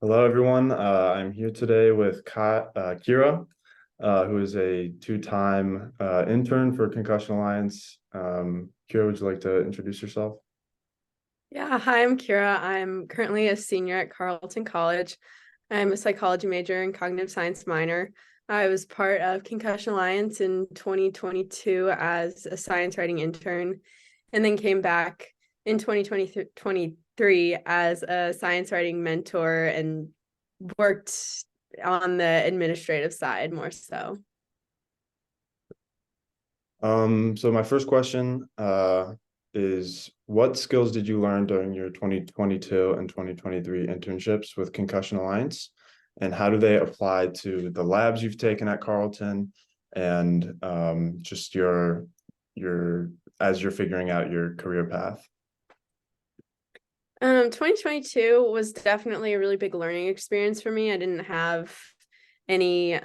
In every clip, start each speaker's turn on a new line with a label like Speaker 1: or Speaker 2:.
Speaker 1: Hello, everyone. I'm here today with Kira, who is a two-time intern for Concussion Alliance. Kira, would you like to introduce yourself?
Speaker 2: Yeah, hi, I'm Kira. I'm currently a senior at Carleton College. I'm a psychology major and cognitive science minor. I was part of Concussion Alliance in 2022 as a science writing intern, and then came back in 2023 as a science writing mentor and worked on the administrative side more so.
Speaker 1: So my first question is, what skills did you learn during your 2022 and 2023 internships with Concussion Alliance, and how do they apply to the labs you've taken at Carleton and just your as you're figuring out your career path?
Speaker 2: 2022 was definitely a really big learning experience for me. I didn't have any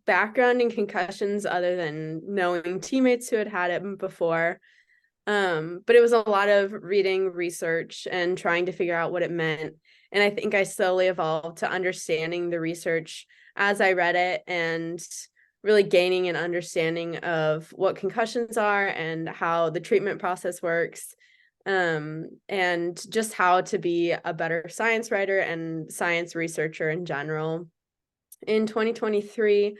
Speaker 2: background in concussions other than knowing teammates who had had it before. But it was a lot of reading, research, and trying to figure out what it meant. And I think I slowly evolved to understanding the research as I read it and really gaining an understanding of what concussions are and how the treatment process works, and just how to be a better science writer and science researcher in general. In 2023,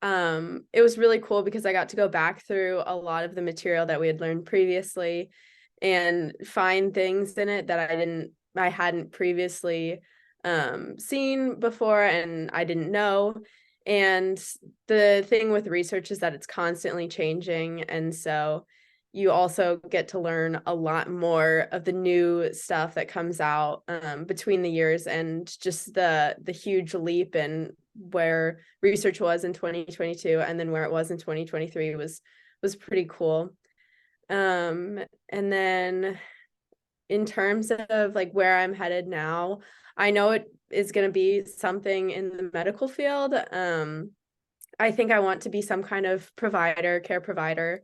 Speaker 2: it was really cool because I got to go back through a lot of the material that we had learned previously and find things in it that I hadn't previously seen before and I didn't know. And the thing with research is that it's constantly changing. And so you also get to learn a lot more of the new stuff that comes out between the years, and just the huge leap in where research was in 2022 and then where it was in 2023 was pretty cool. And then in terms of like where I'm headed now, I know it is going to be something in the medical field. I think I want to be some kind of care provider.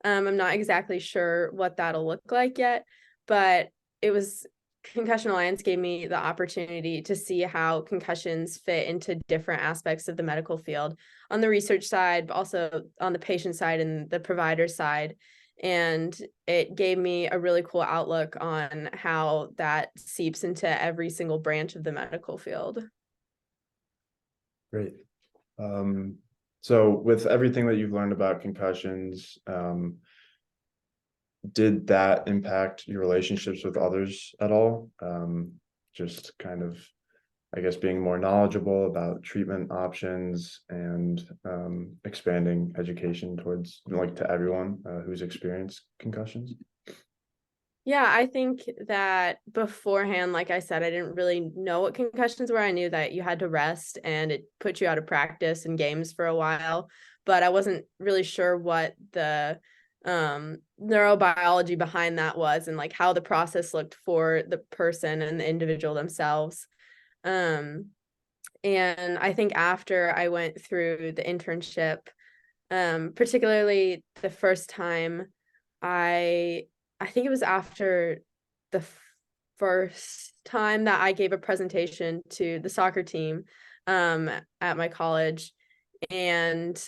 Speaker 2: I'm not exactly sure what that'll look like yet, but it was Concussion Alliance gave me the opportunity to see how concussions fit into different aspects of the medical field on the research side, but also on the patient side and the provider side. And it gave me a really cool outlook on how that seeps into every single branch of the medical field.
Speaker 1: Great. So with everything that you've learned about concussions, did that impact your relationships with others at all? Just kind of, I guess, being more knowledgeable about treatment options and expanding education towards like to everyone who's experienced concussions.
Speaker 2: Yeah, I think that beforehand, like I said, I didn't really know what concussions were. I knew that you had to rest and it put you out of practice and games for a while, but I wasn't really sure what the neurobiology behind that was and like how the process looked for the person and the individual themselves. Um, and I think after I went through the internship, particularly the first time I I think it was after the first time that I gave a presentation to the soccer team at my college, and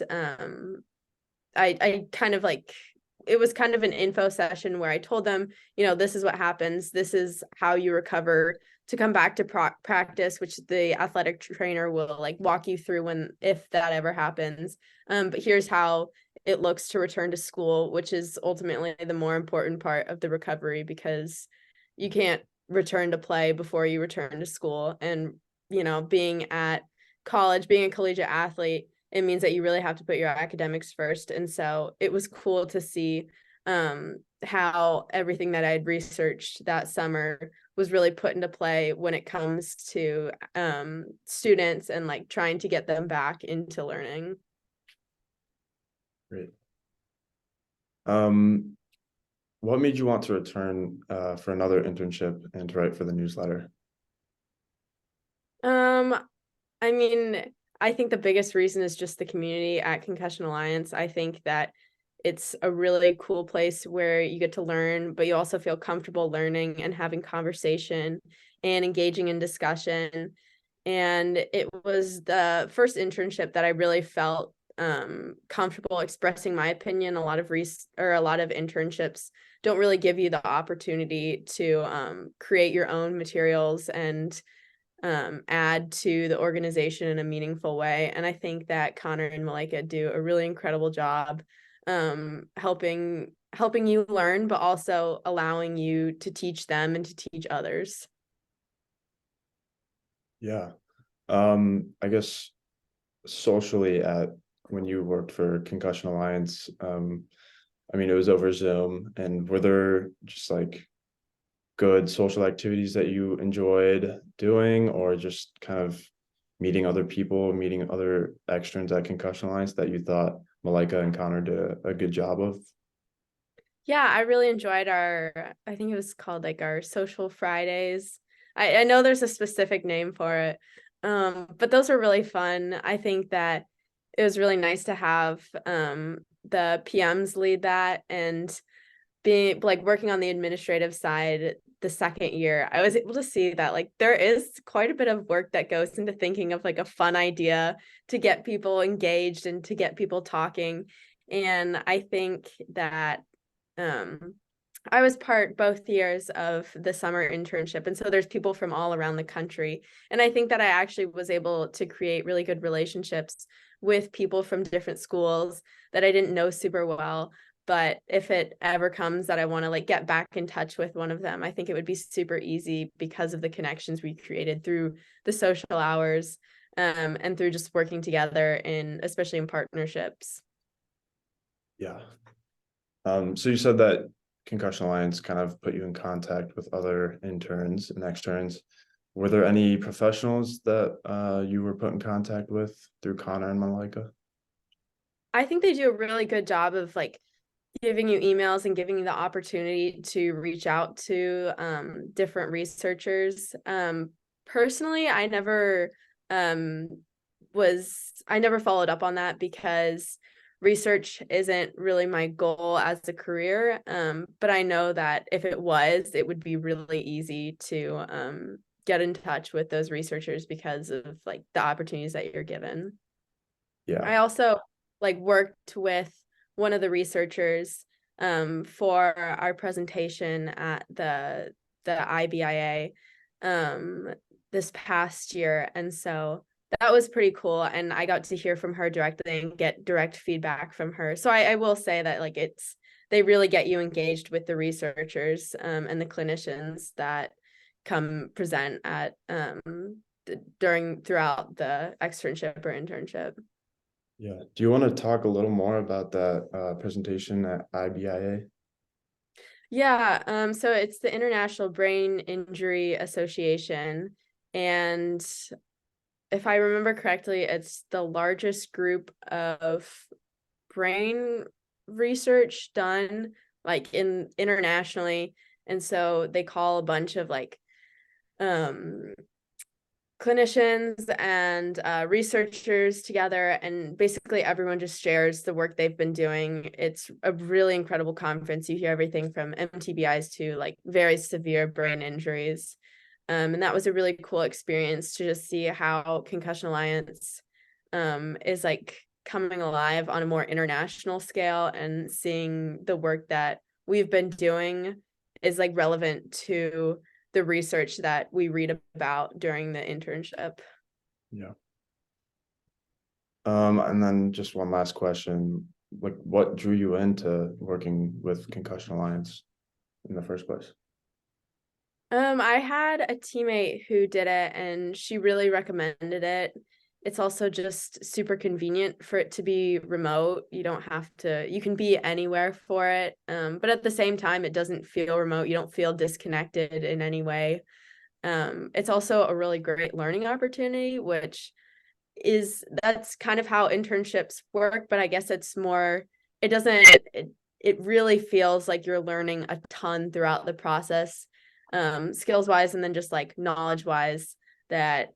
Speaker 2: I kind of like, it was kind of an info session where I told them, this is what happens. This is how you recover to come back to practice, which the athletic trainer will like walk you through when if that ever happens. But here's how it looks to return to school, which is ultimately the more important part of the recovery, because you can't return to play before you return to school. And, being at college, being a collegiate athlete, it means that you really have to put your academics first. And so it was cool to see how everything that I'd researched that summer was really put into play when it comes to students and like trying to get them back into learning.
Speaker 1: Great. What made you want to return for another internship and to write for the newsletter?
Speaker 2: Um, I mean, I think the biggest reason is just the community at Concussion Alliance. I think that it's a really cool place where you get to learn, but you also feel comfortable learning and having conversation and engaging in discussion. And it was the first internship that I really felt comfortable expressing my opinion. A lot of internships don't really give you the opportunity to create your own materials and add to the organization in a meaningful way. And I think that Connor and Malika do a really incredible job helping you learn, but also allowing you to teach them and to teach others.
Speaker 1: Yeah. I guess socially at when you worked for Concussion Alliance, I mean, it was over Zoom, and were there just like good social activities that you enjoyed doing, or just kind of meeting other people, meeting other externs at Concussion Alliance that you thought Malika and Connor did a good job of?
Speaker 2: Yeah, I really enjoyed I think it was called like our social Fridays. I know there's a specific name for it. But those are really fun. I think that it was really nice to have the PMs lead that, and being like working on the administrative side the second year. I was able to see that like there is quite a bit of work that goes into thinking of like a fun idea to get people engaged and to get people talking. And I think that um I was part both years of the summer internship. And so there's people from all around the country. And I think that I actually was able to create really good relationships with people from different schools that I didn't know super well. But if it ever comes that I want to like get back in touch with one of them, I think it would be super easy because of the connections we created through the social hours, and through just working together especially in partnerships.
Speaker 1: Yeah. So you said that Concussion Alliance kind of put you in contact with other interns and externs. Were there any professionals that you were put in contact with through Connor and Malika?
Speaker 2: I think they do a really good job of like giving you emails and giving you the opportunity to reach out to different researchers. Personally, um, I never followed up on that because research isn't really my goal as a career. But I know that if it was, it would be really easy to get in touch with those researchers because of like the opportunities that you're given.
Speaker 1: Yeah.
Speaker 2: I also like worked with one of the researchers for our presentation at the IBIA this past year, and so that was pretty cool. And I got to hear from her directly and get direct feedback from her. So I will say that like they really get you engaged with the researchers and the clinicians that come present at throughout the externship or internship.
Speaker 1: Yeah. Do you want to talk a little more about that presentation at IBIA?
Speaker 2: Yeah, so it's the International Brain Injury Association, and if I remember correctly, it's the largest group of brain research done like in internationally. And so they call a bunch of like um clinicians and researchers together, and basically everyone just shares the work they've been doing. It's a really incredible conference. You hear everything from MTBIs to like very severe brain injuries. And that was a really cool experience to just see how Concussion Alliance is like coming alive on a more international scale, and seeing the work that we've been doing is like relevant to the research that we read about during the internship.
Speaker 1: Yeah. And then just one last question. Like, what drew you into working with Concussion Alliance in the first place?
Speaker 2: I had a teammate who did it and she really recommended it. It's also just super convenient for it to be remote. You can be anywhere for it. But at the same time, it doesn't feel remote. You don't feel disconnected in any way. It's also a really great learning opportunity, that's kind of how internships work, but I guess it doesn't, it really feels like you're learning a ton throughout the process, skills wise, and then just like knowledge wise, that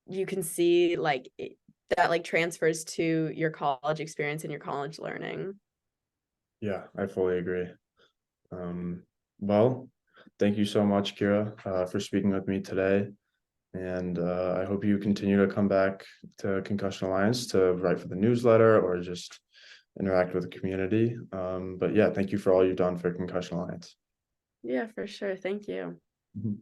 Speaker 2: you can see that like transfers to your college experience and your college learning.
Speaker 1: Yeah, I fully agree. Um, well, thank you so much, Kira, for speaking with me today. And I hope you continue to come back to Concussion Alliance to write for the newsletter or just interact with the community. But yeah, thank you for all you've done for Concussion Alliance.
Speaker 2: Yeah, for sure. Thank you.
Speaker 1: Mhm.